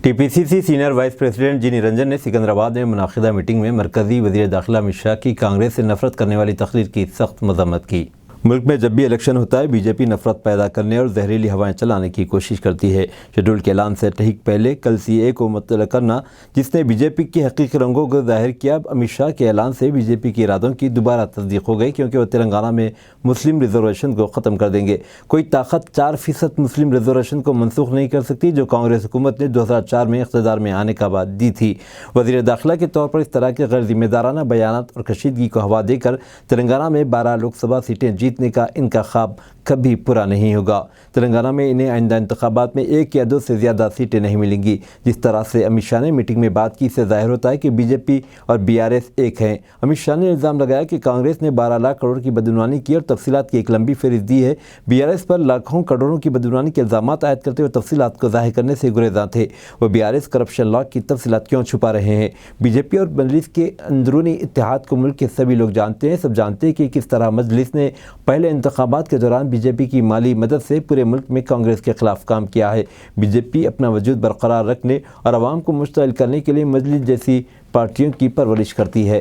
TPCC senior vice president जी निरंजन ने सिकंदराबाद में मुनाकिदा meeting में मरकजी वज़ीर दाखिला अमित शाह की कांग्रेस से नफरत करने वाली तकरीर की सख्त मजम्मत की। मुल्क में जब भी इलेक्शन होता है बीजेपी नफरत पैदा करने और जहरीली हवाएं चलाने की कोशिश करती है। शेड्यूल के ऐलान से ठीक पहले कल सीए को मुअत्तल करना जिसने बीजेपी के हकीकी रंगों को जाहिर किया। अमित शाह के ऐलान से बीजेपी के इरादों की दोबारा तस्दीक हो गई क्योंकि वो तेलंगाना में मुस्लिम रिजर्वेशन को ख़त्म कर देंगे। कोई ताकत 4% मुस्लिम रिजर्वेशन को मनसूख नहीं कर सकती जो कांग्रेस हुकूमत ने 2004 में इक़्तिदार में आने का बाद दी थी। वज़ीर दाखिला के तौर पर इस तरह के गैर जिम्मेदाराना बयानात और कशीदगी को हवा देकर तेलंगाना में 12 लोकसभा सीटें जीतने का इनका ख्वाब कभी पूरा नहीं होगा। तेलंगाना में इन्हें आइंदा इंतखाबात में 1 या 2 से ज़्यादा सीटें नहीं मिलेंगी। जिस तरह से अमित शाह ने मीटिंग में बात की इससे जाहिर होता है कि बीजेपी और बीआरएस एक हैं। अमित शाह ने इल्ज़ाम लगाया कि कांग्रेस ने 12 लाख करोड़ की बदगुमानी की और तफसीलात की एक लंबी फहरिस्त दी है। बीआरएस पर लाखों करोड़ों की बदगुमानी के इल्ज़ामात आयद करते हुए तफसीलात को जाहिर करने से गुरेज़ां थे। वह बीआरएस करप्शन लॉ की तफसीलात क्यों छुपा रहे हैं। बीजेपी और मजलिस के अंदरूनी इत्तेहाद को मुल्क के सभी लोग जानते हैं। सब जानते हैं कि किस तरह मजलिस ने पहले इंतखाबात के दौरान बीजेपी की माली मदद से पूरे मुल्क में कांग्रेस के खिलाफ काम किया है। बीजेपी अपना वजूद बरकरार रखने और आवाम को मुश्तइल करने के लिए मजलिस जैसी पार्टियों की परवरिश करती है।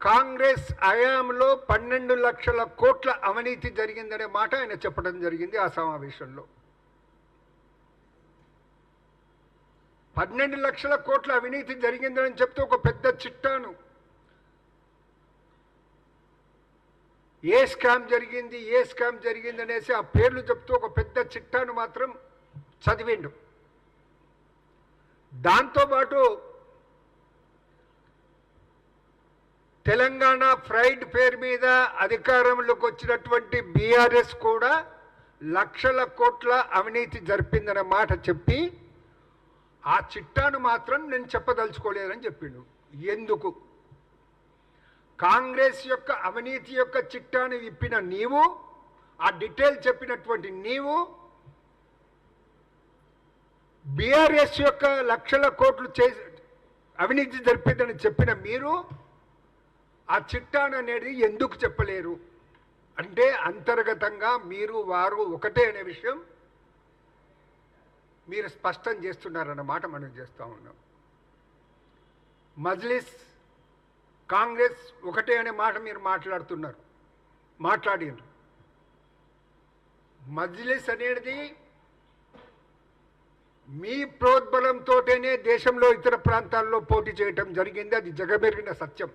కాంగ్రెస్ హయాంలో 12 లక్షల కోట్ల అవినీతి జరిగిందనే మాట ఆయన చెప్పడం జరిగింది ఆ సమావేశంలో। 12 లక్షల కోట్ల అవినీతి జరిగిందని చెప్తే ఒక పెద్ద చిట్టాను ఏ స్కామ్ జరిగింది అనేసి ఆ పేర్లు చెప్తూ ఒక పెద్ద చిట్టాను మాత్రం చదివిండు। దాంతోపాటు తెలంగాణ ప్రైడ్ పేరు మీద అధికారంలోకి వచ్చినటువంటి బీఆర్ఎస్ కూడా లక్షల కోట్ల అవినీతి జరిపిందన్న మాట చెప్పి ఆ చిట్టాను మాత్రం నేను చెప్పదలుచుకోలేదని చెప్పిండు। ఎందుకు కాంగ్రెస్ యొక్క అవినీతి యొక్క చిట్టాను విప్పిన నీవు ఆ డీటెయిల్ చెప్పినటువంటి నీవు బీఆర్ఎస్ యొక్క లక్షల కోట్లు అవినీతి జరిపిందని చెప్పిన మీరు ఆ చిట్టాను అనేది ఎందుకు చెప్పలేరు అంటే అంతర్గతంగా మీరు వారు ఒకటే అనే విషయం మీరు స్పష్టం చేస్తున్నారన్నమాట మనం చేస్తూ ఉన్నాం। మజ్లిస్ కాంగ్రెస్ ఒకటే అనే మాట మీరు మాట్లాడినారు। మజ్లిస్ అనేది మీ ప్రోద్బలంతోనే దేశంలో ఇతర ప్రాంతాల్లో పోటీ చేయటం జరిగింది। అది జగమెరిగిన సత్యం।